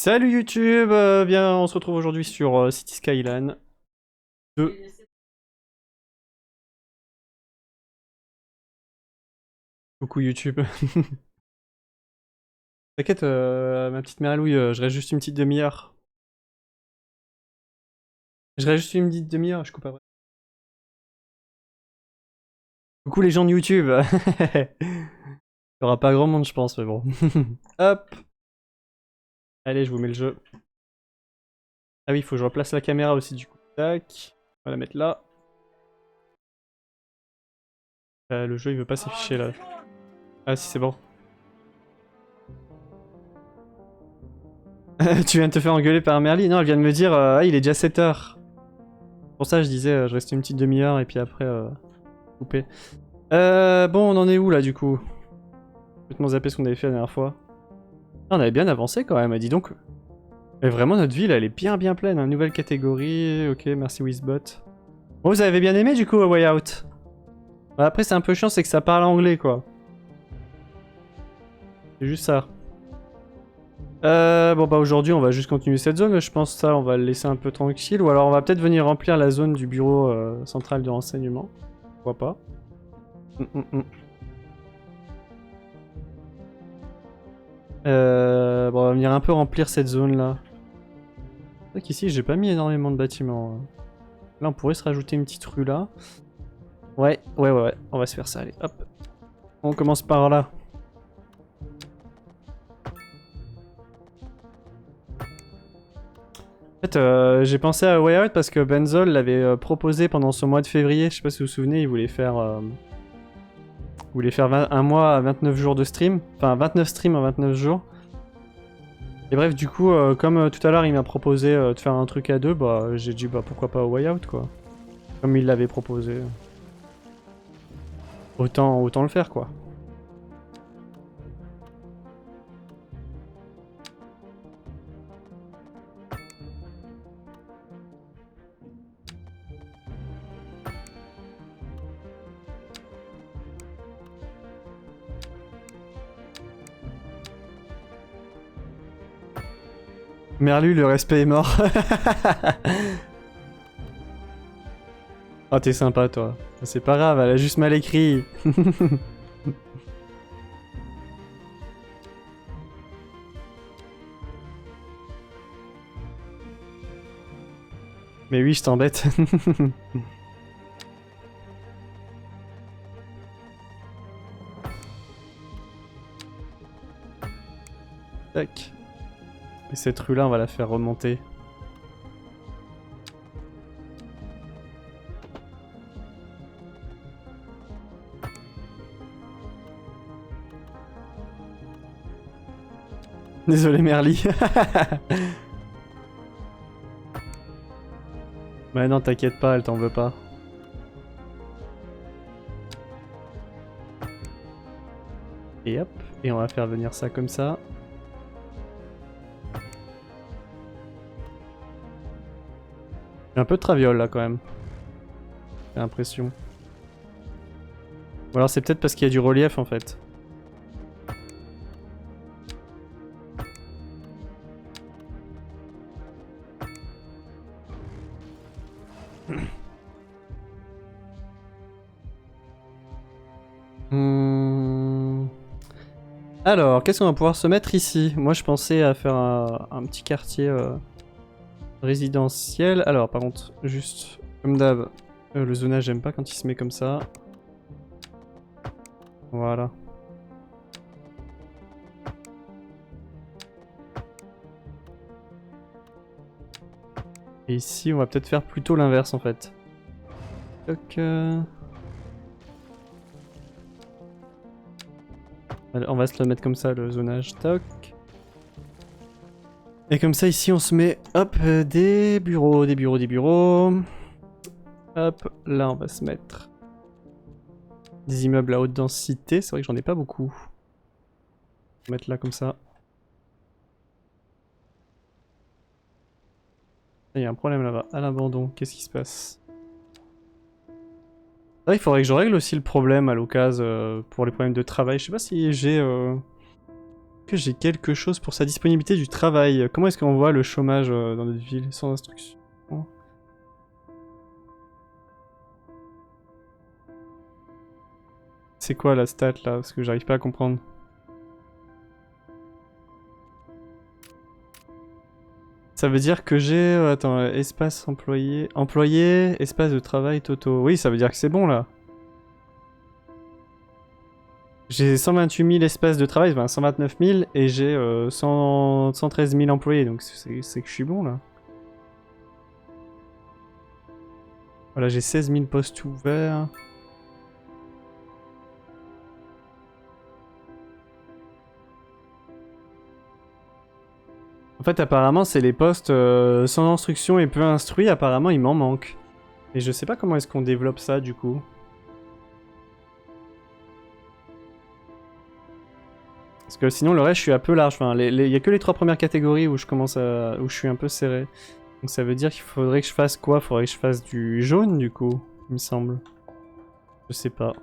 Salut YouTube, bien on se retrouve aujourd'hui sur City Skyline 2. Coucou YouTube. T'inquiète ma petite Mérilouille, je reste juste une petite demi-heure. Je reste juste une petite demi-heure, je coupe après. Coucou les gens de YouTube. Il y aura pas grand monde je pense mais bon. Hop. Allez je vous mets le jeu. Ah oui il faut que je replace la caméra aussi du coup. Tac. On va la mettre là. Le jeu il veut pas s'afficher là. Ah si c'est bon. Tu viens de te faire engueuler par Merly? Non elle vient de me dire ah il est déjà 7h. Pour ça je disais je reste une petite demi-heure et puis après couper. Bon on en est où là du coup? Complètement zappé ce qu'on avait fait la dernière fois. Ah, on avait bien avancé quand même, dis donc. Mais vraiment notre ville elle est bien pleine, hein. Nouvelle catégorie, ok merci Wizbot. Bon vous avez bien aimé du coup A Way Out? Bah, après c'est un peu chiant c'est que ça parle anglais quoi. C'est juste ça. Bon bah aujourd'hui on va juste continuer cette zone, je pense ça on va le laisser un peu tranquille. Ou alors on va peut-être venir remplir la zone du bureau central de renseignement. Pourquoi pas. Bon on va venir un peu remplir cette zone là. C'est vrai qu'ici j'ai pas mis énormément de bâtiments. Là on pourrait se rajouter une petite rue là. Ouais, on va se faire ça, allez, hop. On commence par là. En fait, j'ai pensé à Way Out parce que Benzol l'avait proposé pendant ce mois de février. Je sais pas si vous vous souvenez, il voulait faire, un mois à 29 jours de stream. Enfin, 29 streams en 29 jours. Et bref, du coup, comme tout à l'heure il m'a proposé de faire un truc à deux, bah j'ai dit bah pourquoi pas Way Out quoi. Comme il l'avait proposé. Autant le faire quoi. Merlu, le respect est mort. Oh, t'es sympa, toi. C'est pas grave, elle a juste mal écrit. Mais oui, je t'embête. Tac. Et cette rue-là, on va la faire remonter. Désolé Merly. Bah non, t'inquiète pas, elle t'en veut pas. Et hop, et on va faire venir ça comme ça. J'ai un peu de traviole là quand même. J'ai l'impression. Ou alors c'est peut-être parce qu'il y a du relief en fait. Alors, qu'est-ce qu'on va pouvoir se mettre ici? Moi je pensais à faire un petit quartier résidentiel. Alors par contre, juste comme d'hab, le zonage j'aime pas quand il se met comme ça. Voilà. Et ici on va peut-être faire plutôt l'inverse en fait. Toc. On va se le mettre comme ça, le zonage. Toc. Et comme ça, ici, on se met, hop, des bureaux. Hop, là, on va se mettre des immeubles à haute densité. C'est vrai que j'en ai pas beaucoup. On va mettre là, comme ça. Il y a un problème là-bas, à l'abandon. Qu'est-ce qui se passe? Ah, il faudrait que je règle aussi le problème à l'occasion pour les problèmes de travail. Je sais pas si j'ai que j'ai quelque chose pour sa disponibilité du travail? Comment est-ce qu'on voit le chômage dans notre ville sans instruction? C'est quoi la stat là? Parce que j'arrive pas à comprendre. Ça veut dire que j'ai... attends, espace employé... Employé, espace de travail, Toto. Oui, ça veut dire que c'est bon là. J'ai 128 000 espaces de travail, enfin 129 000, et j'ai 113 000 employés, donc c'est que je suis bon là. Voilà, j'ai 16 000 postes ouverts. En fait, apparemment, c'est les postes sans instruction et peu instruits, apparemment, il m'en manque. Et je sais pas comment est-ce qu'on développe ça, du coup. Parce que sinon, le reste, je suis un peu large. Enfin, il y a que les 3 premières catégories où je commence à... où je suis un peu serré. Donc ça veut dire qu'il faudrait que je fasse quoi? Faudrait que je fasse du jaune, du coup, il me semble. Je sais pas.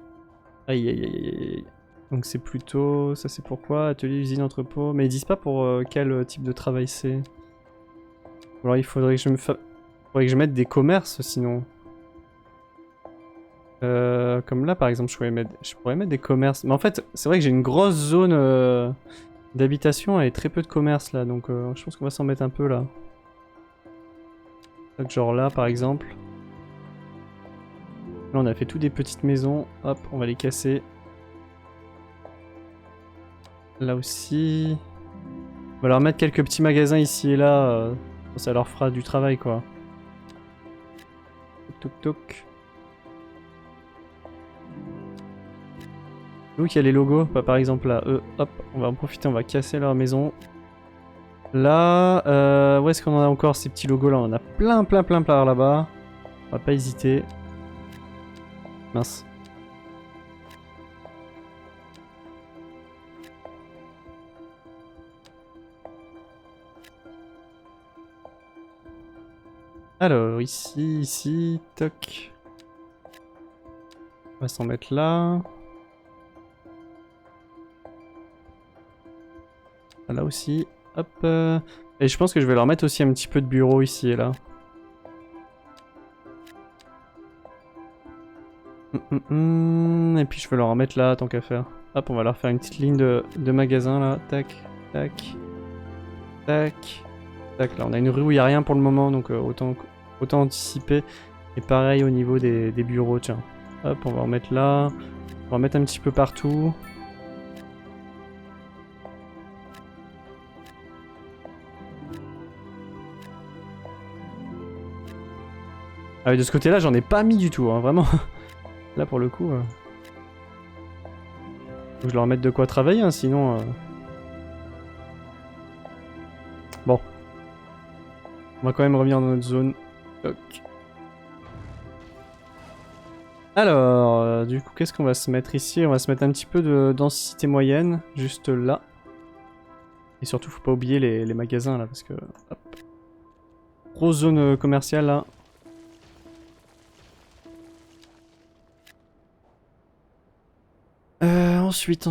Aïe, aïe, aïe, aïe, aïe. Donc c'est plutôt... Ça c'est pourquoi? Atelier, usine, entrepôt. Mais ils disent pas pour quel type de travail c'est. Alors il faudrait que je faudrait que je mette des commerces, sinon. Comme là, par exemple, je pourrais mettre des commerces. Mais en fait, c'est vrai que j'ai une grosse zone d'habitation et très peu de commerces, là. Donc je pense qu'on va s'en mettre un peu, là. Donc, genre là, par exemple. Là, on a fait tout des petites maisons. Hop, on va les casser. Là aussi. On va leur mettre quelques petits magasins ici et là. Ça leur fera du travail, quoi. Toc toc toc. Où qu'il y a les logos, par exemple là, eux, hop, on va en profiter, on va casser leur maison. Là, où est-ce qu'on en a encore ces petits logos là? On en a plein là-bas. On va pas hésiter. Mince. Alors, ici, toc. On va s'en mettre là. Là aussi, hop. Et je pense que je vais leur mettre aussi un petit peu de bureau ici et là. Et puis je vais leur en mettre là, tant qu'à faire. Hop, on va leur faire une petite ligne de magasins là. Tac, tac, tac, tac. Là, on a une rue où il n'y a rien pour le moment, donc autant anticiper. Et pareil au niveau des bureaux, tiens. Hop, on va en mettre là. On va en mettre un petit peu partout. Ah oui, de ce côté-là, j'en ai pas mis du tout, hein, vraiment. Là, pour le coup... Faut que je leur mette de quoi travailler, hein, sinon... Bon. On va quand même revenir dans notre zone. Toc. Alors, du coup, qu'est-ce qu'on va se mettre ici? On va se mettre un petit peu de densité moyenne, juste là. Et surtout, faut pas oublier les magasins, là, parce que... Hop. Grosse zone commerciale, là. Ensuite.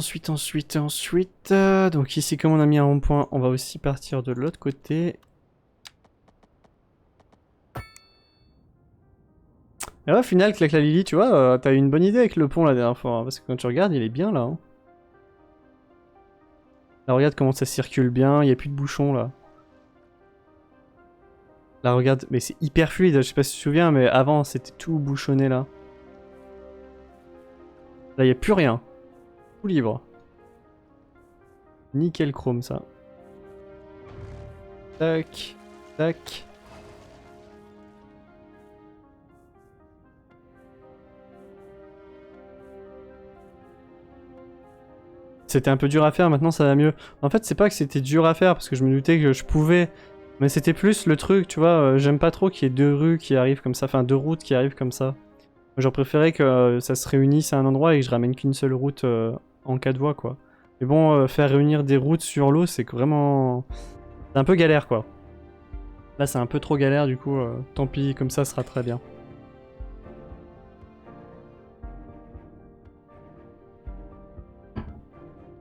Donc ici, comme on a mis un rond-point, on va aussi partir de l'autre côté. Et ouais, au final, Clac la Lily, tu vois, t'as eu une bonne idée avec le pont la dernière fois. Hein, parce que quand tu regardes, il est bien là. Hein. Là, regarde comment ça circule bien, il n'y a plus de bouchons là. Là, regarde, mais c'est hyper fluide, je sais pas si tu te souviens, mais avant, c'était tout bouchonné là. Là, il n'y a plus rien. Tout libre. Nickel chrome ça. Tac, tac. C'était un peu dur à faire, maintenant ça va mieux. En fait, c'est pas que c'était dur à faire, parce que je me doutais que je pouvais. Mais c'était plus le truc, tu vois, j'aime pas trop qu'il y ait 2 rues qui arrivent comme ça, enfin 2 routes qui arrivent comme ça. J'aurais préféré que ça se réunisse à un endroit et que je ramène qu'une seule route en 4 voies, quoi. Mais bon, faire réunir des routes sur l'eau, c'est vraiment... C'est un peu galère, quoi. Là, c'est un peu trop galère, du coup, tant pis, comme ça sera très bien.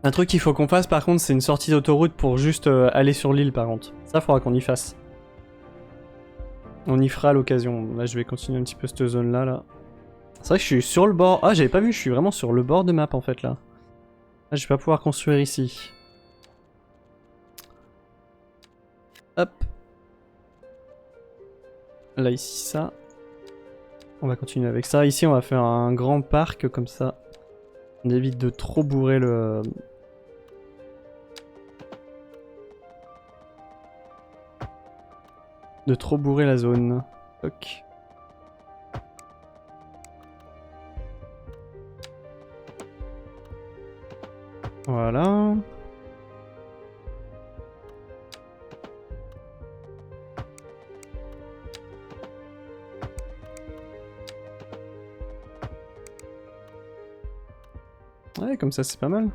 Un truc qu'il faut qu'on fasse par contre, c'est une sortie d'autoroute pour juste aller sur l'île par contre. Ça, faudra qu'on y fasse. On y fera à l'occasion. Là, je vais continuer un petit peu cette zone là. C'est vrai que je suis sur le bord. Ah, j'avais pas vu, je suis vraiment sur le bord de map en fait là. Là, je vais pas pouvoir construire ici. Hop. Là, ici, ça. On va continuer avec ça. Ici, on va faire un grand parc comme ça. On évite de trop bourrer le... De trop bourrer la zone. Toc. Voilà. Ouais, comme ça c'est pas mal.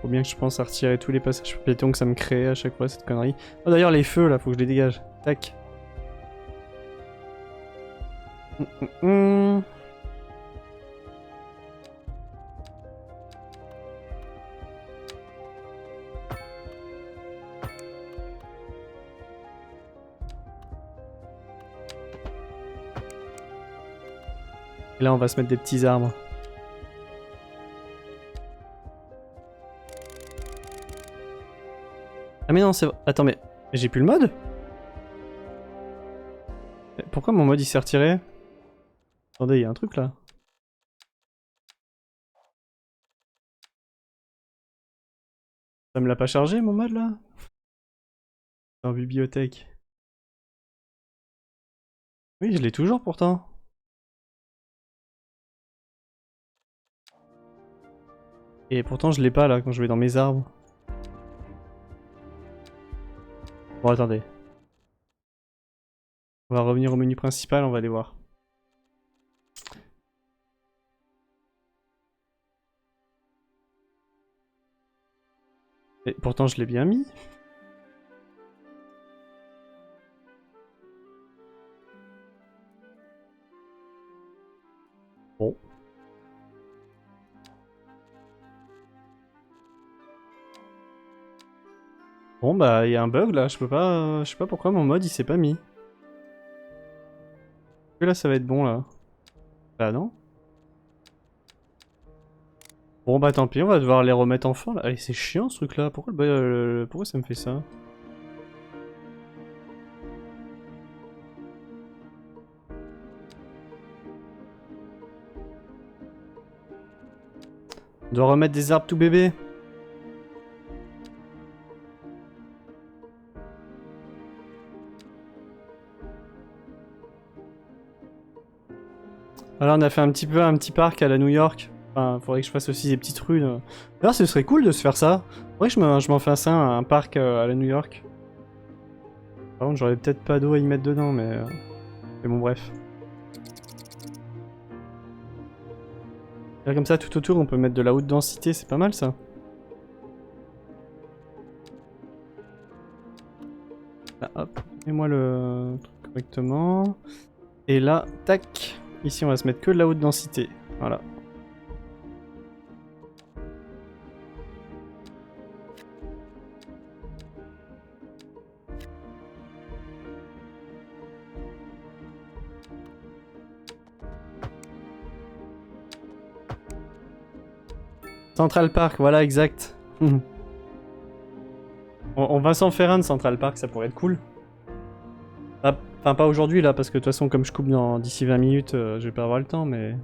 Faut bien que je pense à retirer tous les passages piétons que ça me crée à chaque fois cette connerie. Oh d'ailleurs les feux là, faut que je les dégage. Tac. Et là on va se mettre des petits arbres. Ah mais non c'est... Attends mais j'ai plus le mode? Pourquoi mon mode il s'est retiré? Attendez, il y a un truc là. Ça me l'a pas chargé mon mode là? En bibliothèque. Oui, je l'ai toujours pourtant. Et pourtant je l'ai pas là quand je vais dans mes arbres. Bon attendez. On va revenir au menu principal, on va aller voir. Et pourtant je l'ai bien mis. Bon. Bon bah il y a un bug là, je sais pas pourquoi mon mode il s'est pas mis. Que là ça va être bon là. Bah non. Bon bah tant pis, on va devoir les remettre en fin là. Allez c'est chiant ce truc là, pourquoi ça me fait ça? On doit remettre des arbres tout bébés. Alors on a fait un petit parc à la New York. Enfin, faudrait que je fasse aussi des petites rues. D'ailleurs, ce serait cool de se faire ça. Faudrait que je m'en fasse un parc à la New York. Par contre, j'aurais peut-être pas d'eau à y mettre dedans, mais bon, bref. Là, comme ça, tout autour, on peut mettre de la haute densité, c'est pas mal ça. Là, hop, mets-moi le truc correctement. Et là, tac. Ici, on va se mettre que de la haute densité. Voilà. Central Park, voilà, exact. On va s'en faire un de Central Park, ça pourrait être cool. Enfin, pas aujourd'hui là, parce que de toute façon, comme je coupe d'ici 20 minutes, je vais pas avoir le temps, mais...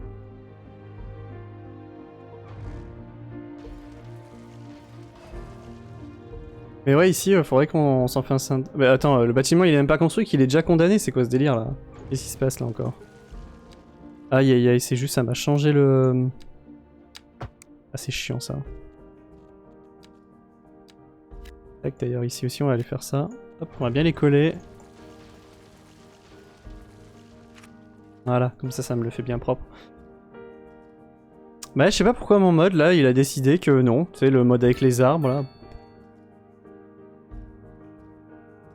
Mais ouais, ici, faudrait qu'on s'en fasse un... Bah attends, le bâtiment il est même pas construit, qu'il est déjà condamné, c'est quoi ce délire là? Qu'est-ce qui se passe là encore? Aïe aïe aïe, c'est juste, ça m'a changé le... Ah c'est chiant ça. Tac, d'ailleurs ici aussi on va aller faire ça. Hop, on va bien les coller. Voilà, comme ça me le fait bien propre. Bah je sais pas pourquoi mon mode là, il a décidé que non, tu sais, le mode avec les arbres là.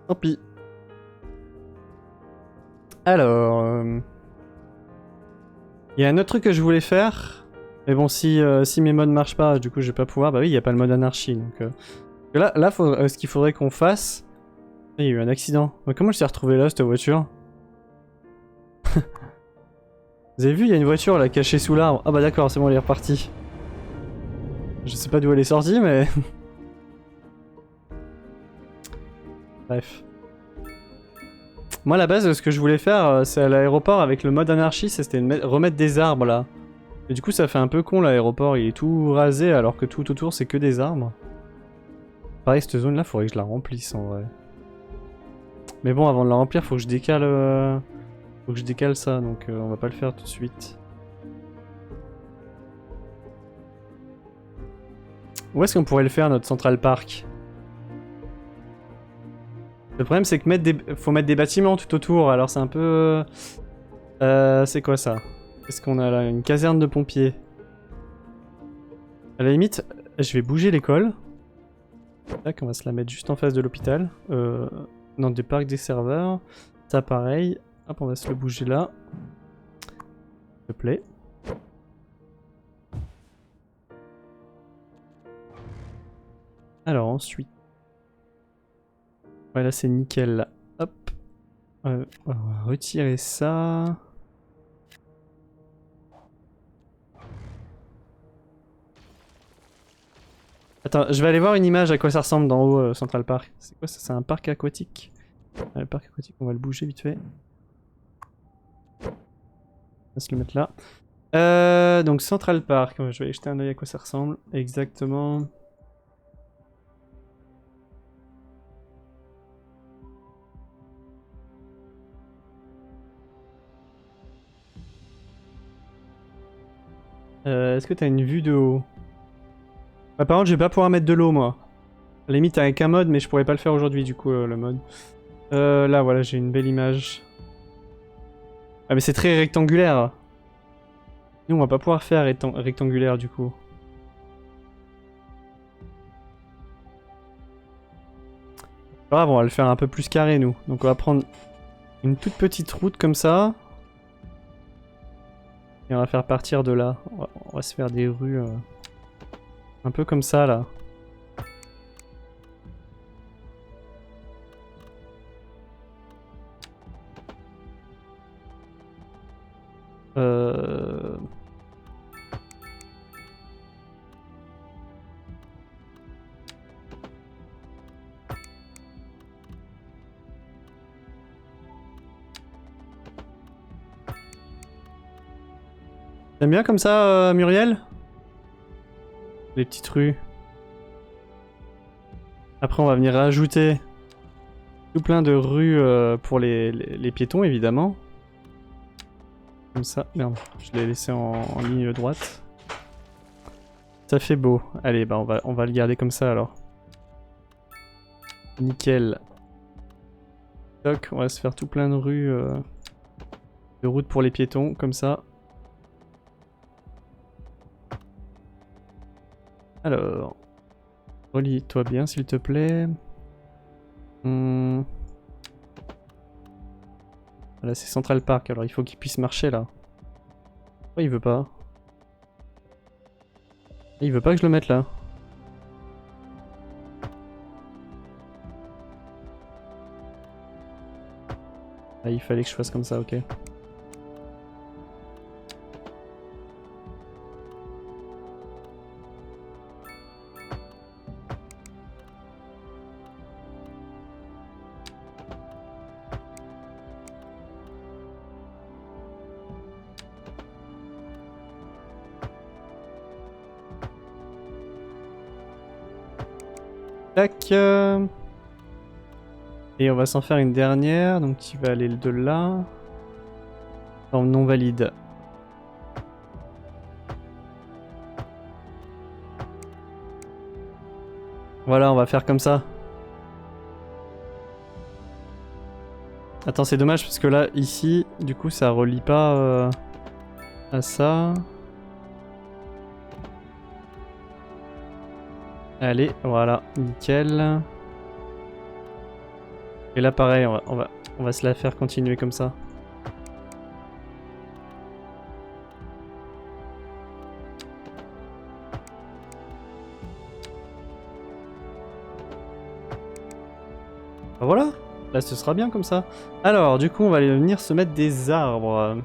Tant pis. Alors... Il y a un autre truc que je voulais faire. Mais bon, si mes modes marchent pas, du coup je vais pas pouvoir. Bah oui, il y a pas le mode anarchie. Donc, là ce qu'il faudrait qu'on fasse... Il y a eu un accident. Mais comment je suis retrouvé là, cette voiture? Vous avez vu, il y a une voiture là cachée sous l'arbre. Ah bah d'accord, c'est bon, elle est repartie. Je sais pas d'où elle est sortie, mais... Bref. Moi, à la base, ce que je voulais faire, c'est à l'aéroport avec le mode anarchie, c'était remettre des arbres là. Et du coup, ça fait un peu con l'aéroport, il est tout rasé alors que tout autour c'est que des arbres. Pareil, cette zone là, faudrait que je la remplisse en vrai. Mais bon, avant de la remplir, faut que je décale, ça, donc on va pas le faire tout de suite. Où est-ce qu'on pourrait le faire, notre Central Park? Le problème, c'est que faut mettre des bâtiments tout autour, alors c'est un peu... c'est quoi ça? Qu'est-ce qu'on a là? Une caserne de pompiers. À la limite, je vais bouger l'école. Tac, on va se la mettre juste en face de l'hôpital. Dans des parcs des serveurs. Ça, pareil. Hop, on va se le bouger là. S'il te plaît. Alors, ensuite... Ouais, là, c'est nickel, là. Hop. On va retirer ça. Attends, je vais aller voir une image à quoi ça ressemble d'en haut, Central Park. C'est quoi ça? C'est un parc aquatique. Le parc aquatique, on va le bouger vite fait. On va se le mettre là. Donc Central Park, je vais aller jeter un oeil à quoi ça ressemble. Exactement. Est-ce que t'as une vue de haut? Bah, par contre, je vais pas pouvoir mettre de l'eau, moi. À la limite, avec un mode, mais je pourrais pas le faire aujourd'hui, du coup, le mode. Là, voilà, j'ai une belle image. Ah, mais c'est très rectangulaire. Nous, on va pas pouvoir faire rectangulaire, du coup. Pas grave, on va le faire un peu plus carré, nous. Donc, on va prendre une toute petite route comme ça. Et on va faire partir de là. On va se faire des rues un peu comme ça, là. T'aimes bien comme ça, Muriel? Les petites rues. Après, on va venir rajouter tout plein de rues pour les piétons, évidemment. Comme ça. Merde, je l'ai laissé en ligne droite. Ça fait beau. Allez, bah on va le garder comme ça alors. Nickel. Toc, on va se faire tout plein de rues, de routes pour les piétons, comme ça. Alors, relie-toi bien s'il te plaît. Voilà, c'est Central Park, alors il faut qu'il puisse marcher là. Pourquoi il veut pas? Il veut pas que je le mette là. Ah, il fallait que je fasse comme ça, ok. Tac. Et on va s'en faire une dernière, donc tu vas aller de là. Forme non valide. Voilà, on va faire comme ça. Attends, c'est dommage parce que là, ici, du coup, ça relie pas à ça. Allez, voilà, nickel. Et là, pareil, on va se la faire continuer comme ça. Bah voilà, là ce sera bien comme ça. Alors, du coup, on va aller venir se mettre des arbres.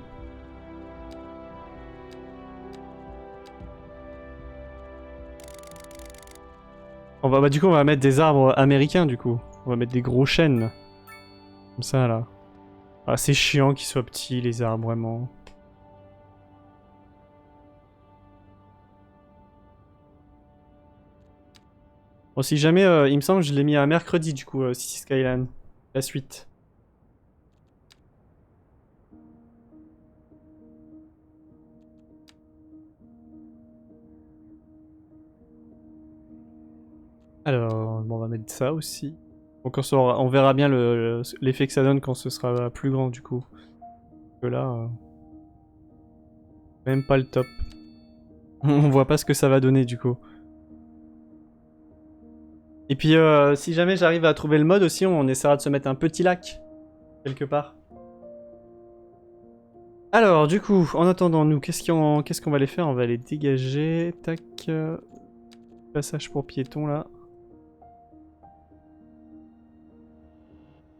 Bah, du coup, on va mettre des arbres américains, du coup. On va mettre des gros chênes. Comme ça, là. Ah, c'est chiant qu'ils soient petits, les arbres, vraiment. Bon, si jamais, il me semble que je l'ai mis à mercredi, du coup, City Skyline. La suite. Alors, bon, on va mettre ça aussi. Donc on verra bien l'effet que ça donne quand ce sera plus grand, du coup. Parce que là, même pas le top. On voit pas ce que ça va donner, du coup. Et puis, si jamais j'arrive à trouver le mode aussi, on essaiera de se mettre un petit lac. Quelque part. Alors, du coup, en attendant, nous, qu'est-ce qu'on va aller faire? On va les dégager. Tac. Passage pour piétons, là.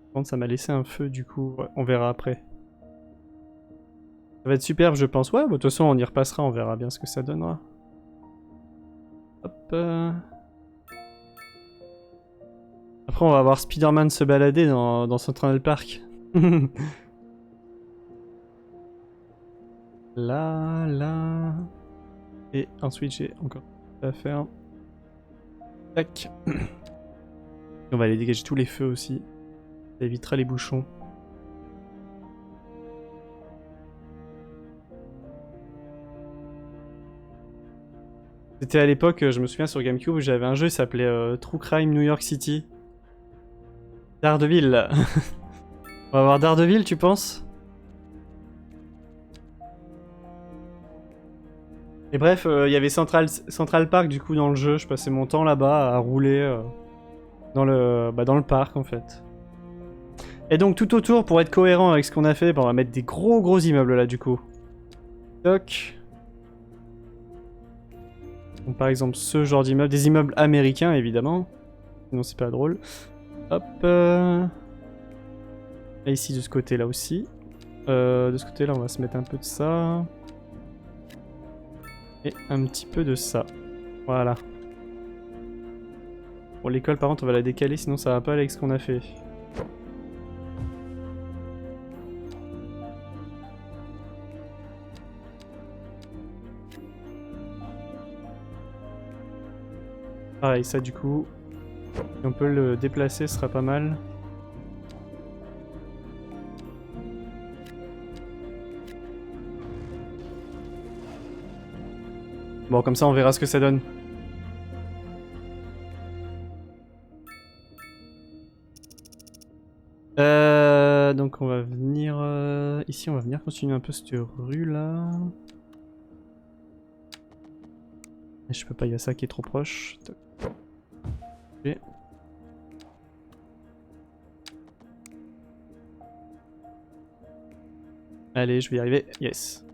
Par contre, ça m'a laissé un feu, du coup. Ouais, on verra après. Ça va être superbe, je pense. Ouais, bah, de toute façon, on y repassera. On verra bien ce que ça donnera. Hop. Après, on va voir Spider-Man se balader dans Central Park. Là, là. Et ensuite, j'ai encore à faire. Tac. On va aller dégager tous les feux aussi. Ça évitera les bouchons. C'était à l'époque, je me souviens sur GameCube, j'avais un jeu qui s'appelait True Crime New York City. Daredevil. On va voir Daredevil, tu penses? Et bref, il y avait Central Park du coup dans le jeu. Je passais mon temps là-bas à rouler dans le parc en fait. Et donc tout autour, pour être cohérent avec ce qu'on a fait, bah, on va mettre des gros immeubles là du coup. Toc. Donc par exemple ce genre d'immeuble, des immeubles américains évidemment. Sinon c'est pas drôle. Hop. Et ici de ce côté là aussi. De ce côté là on va se mettre un peu de ça. Et un petit peu de ça. Voilà. Bon l'école par contre on va la décaler sinon ça va pas aller avec ce qu'on a fait. Pareil ça du coup. Si on peut le déplacer ce sera pas mal. Bon comme ça on verra ce que ça donne. Donc on va venir ici, on va venir continuer un peu cette rue là. Et je peux pas, il y a ça qui est trop proche. Okay. Allez, je vais y arriver. Yes.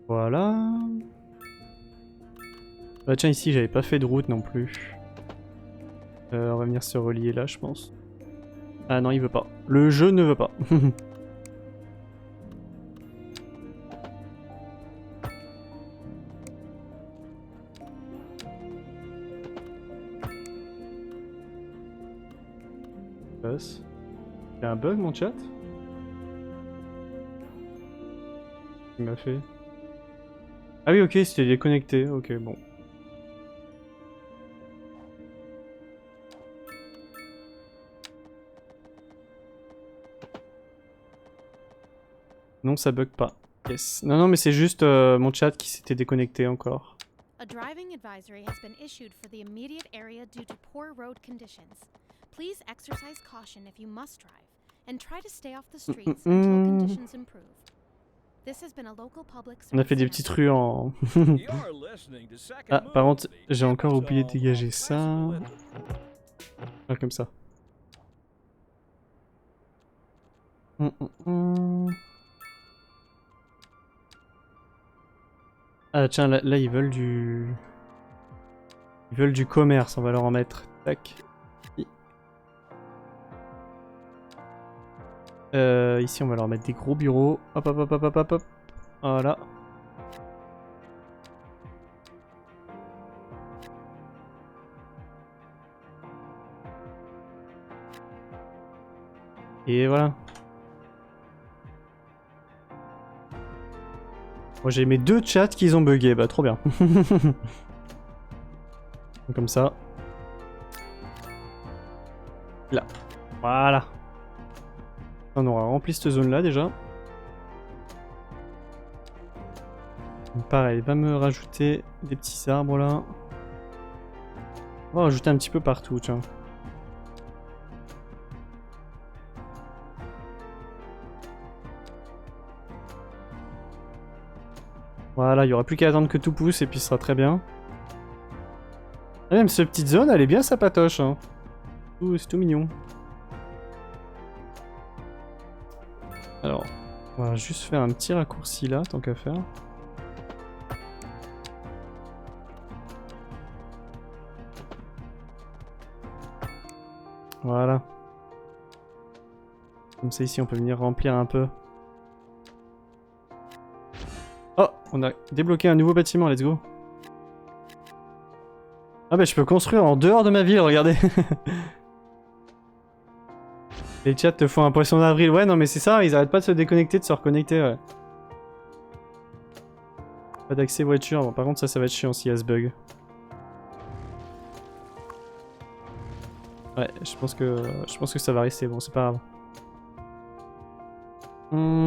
Voilà. Bah tiens, ici j'avais pas fait de route non plus. On va venir se relier là, je pense. Ah non, il veut pas. Le jeu ne veut pas. Il y a un bug mon chat? Il m'a fait. Ah oui, ok, c'était déconnecté. Ok, bon. Non, ça bug pas. Yes. Non, non, mais c'est juste mon chat qui s'était déconnecté encore. A driving advisory has been issued for the immediate area due to poor road conditions. Please exercise caution if you must drive, and try to stay off the streets until conditions improve. This has been a local public service. On a fait des petites rues en... Ah, par contre, j'ai encore oublié de dégager ça. Ah, comme ça. Ah tiens, là ils veulent du... Ils veulent du commerce, on va leur en mettre. Tac. Ici on va leur mettre des gros bureaux. Hop hop hop hop hop hop hop. Voilà. Et voilà. Moi j'ai mes 2 chats qui ont bugué, bah trop bien. Comme ça. Là. Voilà. On aura rempli cette zone là déjà. Donc, pareil, va me rajouter des petits arbres là. On va rajouter un petit peu partout, tiens. Voilà, il n'y aura plus qu'à attendre que tout pousse et puis ce sera très bien. Et même cette petite zone, elle est bien sapatoche. Hein. C'est tout mignon. Alors, on va juste faire un petit raccourci là, tant qu'à faire. Voilà. Comme ça ici, on peut venir remplir un peu. Oh, on a débloqué un nouveau bâtiment, let's go. Ah bah je peux construire en dehors de ma ville, regardez. Les chats te font un poisson d'avril. Ouais, non mais c'est ça, ils arrêtent pas de se déconnecter, de se reconnecter, ouais. Pas d'accès voiture, bon par contre ça va être chiant s'il y a ce bug. Ouais, je pense que ça va rester, bon c'est pas grave.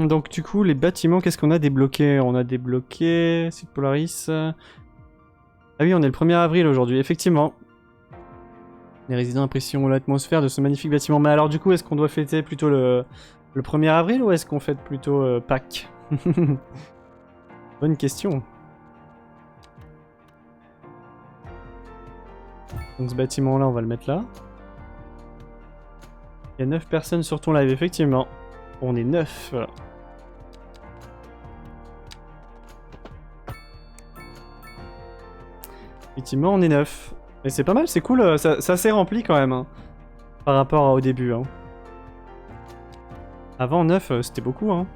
Donc du coup, les bâtiments, qu'est-ce qu'on a débloqué? On a débloqué... Sud Polaris... Ah oui, on est le 1er avril aujourd'hui, effectivement. Les résidents apprécient l'atmosphère de ce magnifique bâtiment. Mais alors du coup, est-ce qu'on doit fêter plutôt le 1er avril ou est-ce qu'on fête plutôt Pâques? Bonne question. Donc ce bâtiment-là, on va le mettre là. Il y a 9 personnes sur ton live, effectivement. On est 9, voilà. Effectivement, on est 9. Mais c'est pas mal, c'est cool, ça s'est rempli quand même, hein, par rapport au début. Hein. Avant 9, c'était beaucoup. Hein.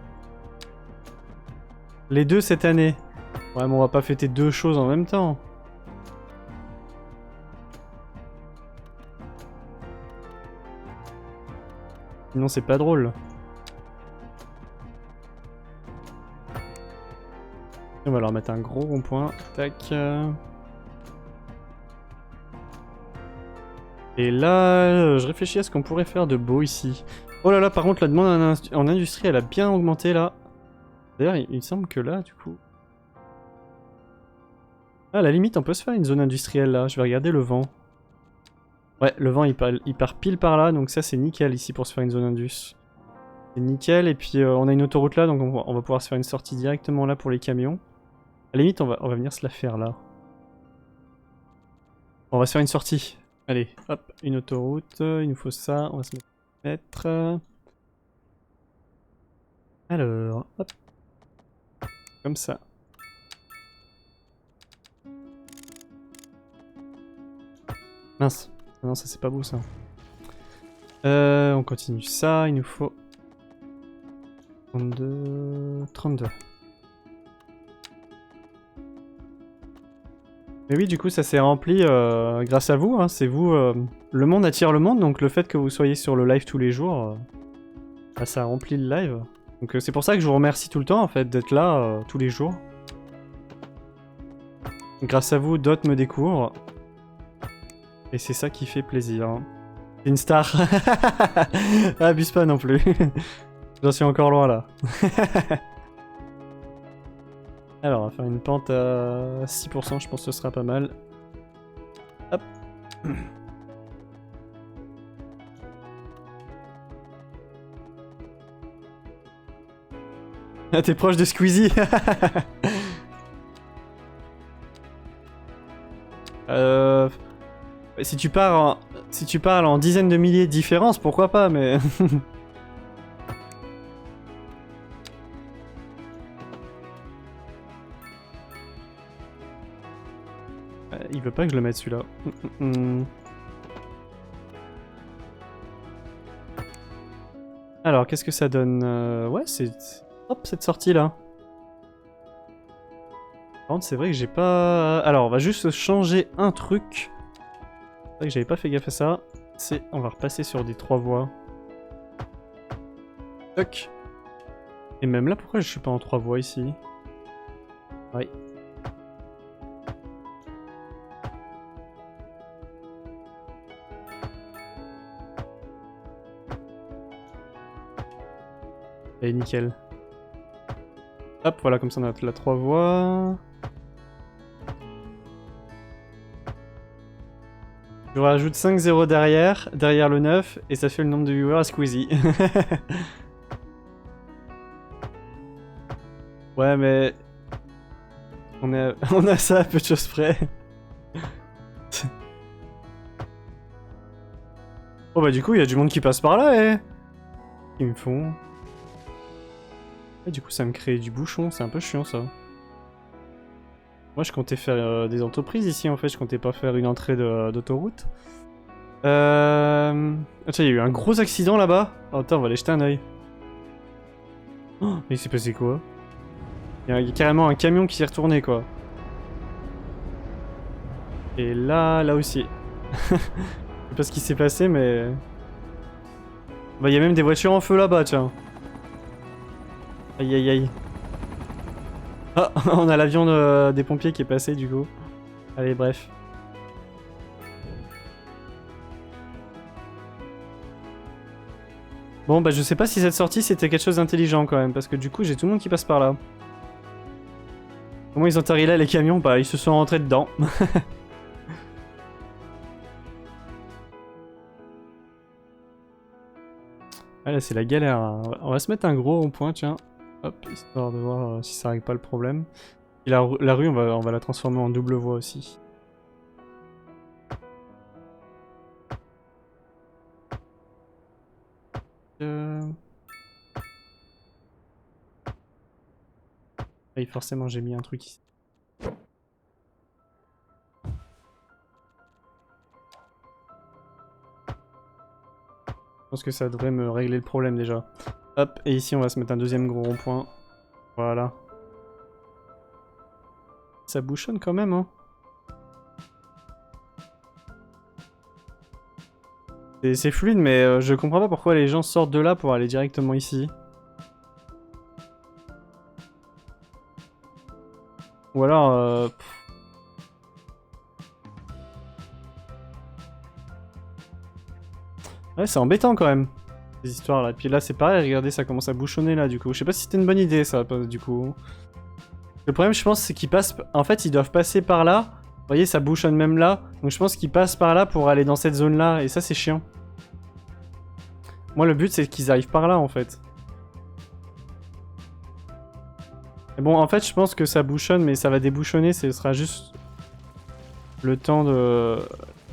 Les 2 cette année. Ouais, mais on va pas fêter 2 choses en même temps. Sinon, c'est pas drôle. On va leur mettre un gros rond-point. Tac. Et là, je réfléchis à ce qu'on pourrait faire de beau ici. Oh là là, par contre, la demande en industrie, elle a bien augmenté là. D'ailleurs, il me semble que là, du coup... Ah, à la limite, on peut se faire une zone industrielle là. Je vais regarder le vent. Ouais, le vent, il part pile par là, donc ça, c'est nickel ici pour se faire une zone indus. C'est nickel, et puis on a une autoroute là, donc on va pouvoir se faire une sortie directement là pour les camions. À la limite, on va venir se la faire là. On va se faire une sortie. Allez, hop, une autoroute, il nous faut ça, on va se mettre... Alors, hop. Comme ça. Mince. Non, ça c'est pas beau ça. On continue ça, il nous faut... 32... Mais oui, du coup, ça s'est rempli grâce à vous. Hein, c'est vous... Le monde attire le monde, donc le fait que vous soyez sur le live tous les jours, bah, ça remplit le live. Donc c'est pour ça que je vous remercie tout le temps, en fait, d'être là tous les jours. Grâce à vous, d'autres me découvrent. Et c'est ça qui fait plaisir. Hein. C'est une star. Abuse pas non plus. J'en suis encore loin, là. Alors, on va faire une pente à 6%, je pense que ce sera pas mal. Hop. Ah, t'es proche de Squeezie. Si tu parles en dizaines de milliers de différences, pourquoi pas, mais... veux pas que je le mette celui-là. Alors, qu'est-ce que ça donne? Ouais, c'est... Hop, cette sortie-là. Par contre, c'est vrai que j'ai pas... Alors, on va juste changer un truc. C'est vrai que j'avais pas fait gaffe à ça. C'est... On va repasser sur des 3 voies. Toc. Et même là, pourquoi je suis pas en 3 voies ici? Oui. Et nickel. Hop, voilà, comme ça on a la 3 voies. Je rajoute 5 0 derrière le 9, et ça fait le nombre de viewers à Squeezie. Ouais, mais... On a ça à peu de choses près. Oh bah du coup, il y a du monde qui passe par là, eh. Ils me font... Et du coup, ça me crée du bouchon, c'est un peu chiant, ça. Moi, je comptais faire des entreprises ici, en fait. Je comptais pas faire une entrée d'autoroute. Attends, il y a eu un gros accident là-bas. Oh, attends, on va aller jeter un oeil. Oh, mais il s'est passé quoi? Il y a carrément un camion qui s'est retourné, quoi. Et là aussi. Je sais pas ce qui s'est passé, mais... Bah, il y a même des voitures en feu là-bas, tiens. Aïe aïe aïe. Ah, on a l'avion des pompiers qui est passé, du coup. Allez, bref. Bon, bah, je sais pas si cette sortie, c'était quelque chose d'intelligent, quand même, parce que du coup, j'ai tout le monde qui passe par là. Comment ils ont atterri là, les camions? Bah, ils se sont rentrés dedans. Ah là, c'est la galère. Hein. On va se mettre un gros rond-point, tiens. Hop, histoire de voir si ça règle pas le problème. Et la rue, on va la transformer en double voie aussi. Oui, forcément, j'ai mis un truc ici. Je pense que ça devrait me régler le problème déjà. Hop, et ici on va se mettre un deuxième gros rond-point. Voilà. Ça bouchonne quand même, hein. C'est fluide, mais je comprends pas pourquoi les gens sortent de là pour aller directement ici. Ou alors... Ouais, c'est embêtant quand même, ces histoires là. Et puis là, c'est pareil, regardez, ça commence à bouchonner là, du coup. Je sais pas si c'était une bonne idée, ça, du coup. Le problème, je pense, c'est qu'ils passent... En fait, ils doivent passer par là. Vous voyez, ça bouchonne même là. Donc je pense qu'ils passent par là pour aller dans cette zone-là. Et ça, c'est chiant. Moi, le but, c'est qu'ils arrivent par là, en fait. Et bon, en fait, je pense que ça bouchonne, mais ça va débouchonner. Ce sera juste le temps de...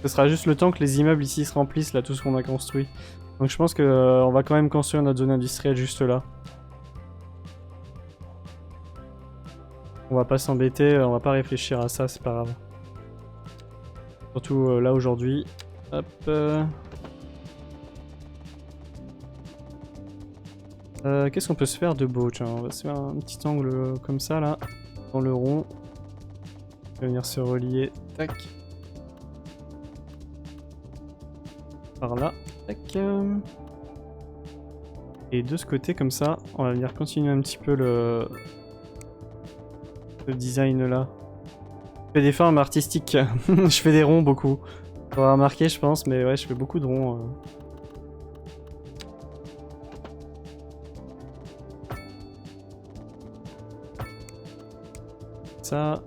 Ce sera juste le temps que les immeubles ici se remplissent, là, tout ce qu'on a construit. Donc je pense que on va quand même construire notre zone industrielle juste là. On va pas s'embêter, on va pas réfléchir à ça, c'est pas grave. Surtout là aujourd'hui. Hop. Qu'est-ce qu'on peut se faire de beau? Tiens, on va se faire un petit angle comme ça là, dans le rond. On va venir se relier. Tac. Par là, tac. Et de ce côté, comme ça, on va venir continuer un petit peu le design là. Je fais des formes artistiques. Je fais des ronds beaucoup. On va remarquer, je pense, mais ouais, je fais beaucoup de ronds. Ça.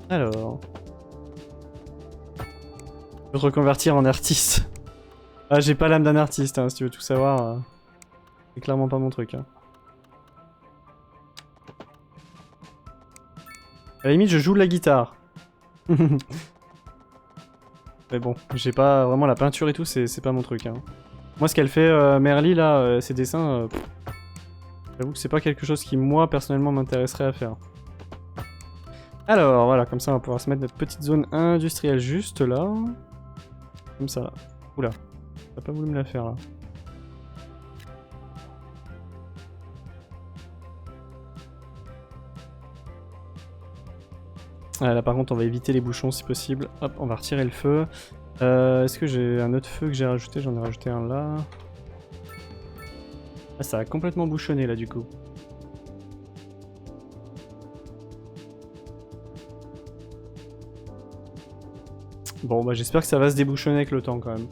Alors. Je vais te reconvertir en artiste. Ah, j'ai pas l'âme d'un artiste, hein, si tu veux tout savoir. C'est clairement pas mon truc. Hein. À la limite, je joue de la guitare. Mais bon, j'ai pas vraiment la peinture et tout, c'est pas mon truc. Hein. Moi, ce qu'elle fait, Merly, là, ses dessins, j'avoue que c'est pas quelque chose qui, moi, personnellement, m'intéresserait à faire. Alors, voilà, comme ça on va pouvoir se mettre notre petite zone industrielle juste là. Comme ça. Oula, t'as pas voulu me la faire là. Ah, là par contre on va éviter les bouchons si possible. Hop, on va retirer le feu. Est-ce que j'ai un autre feu que j'ai rajouté? J'en ai rajouté un là. Ah, ça a complètement bouchonné là du coup. Bon bah j'espère que ça va se débouchonner avec le temps quand même.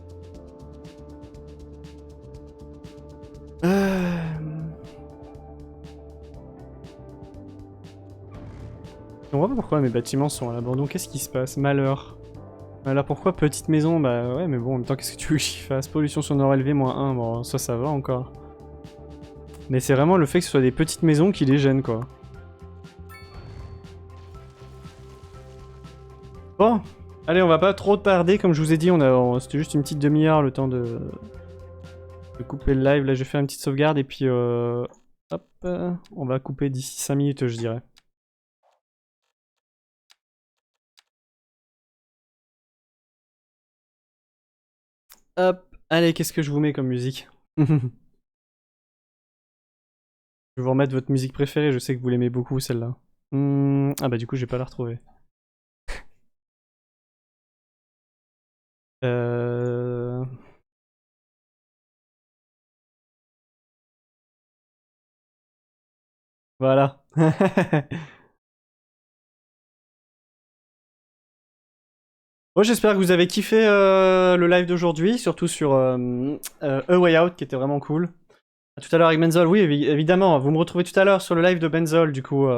Je comprends pas pourquoi mes bâtiments sont à l'abandon, qu'est-ce qui se passe? Malheur. Malheur, pourquoi petite maison? Bah ouais mais bon en même temps qu'est-ce que tu veux que j'y fasse? Pollution sonore élevée, -1, bon ça va encore. Mais c'est vraiment le fait que ce soit des petites maisons qui les gênent quoi. Bon, allez, on va pas trop tarder, comme je vous ai dit, c'était juste une petite demi-heure le temps de couper le live. Là, je vais faire une petite sauvegarde et puis hop, on va couper d'ici 5 minutes, je dirais. Hop, allez, qu'est-ce que je vous mets comme musique? Je vais vous remettre votre musique préférée, je sais que vous l'aimez beaucoup celle-là. Ah bah du coup, je vais pas la retrouver. Euh... Voilà. Bon, j'espère que vous avez kiffé le live d'aujourd'hui, surtout sur A Way Out qui était vraiment cool. À tout à l'heure avec Benzol, oui, évidemment. Vous me retrouvez tout à l'heure sur le live de Benzol, du coup.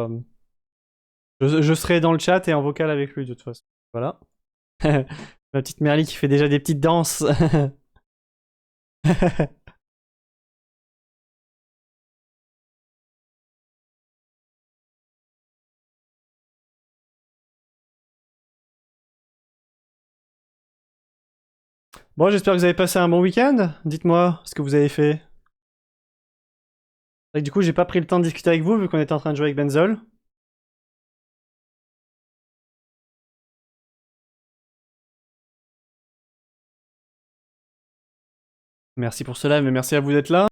Je serai dans le chat et en vocal avec lui, de toute façon. Voilà. Ma petite Merly qui fait déjà des petites danses. Bon, j'espère que vous avez passé un bon week-end. Dites-moi ce que vous avez fait. Et du coup, j'ai pas pris le temps de discuter avec vous vu qu'on était en train de jouer avec Benzol. Merci pour cela, mais merci à vous d'être là.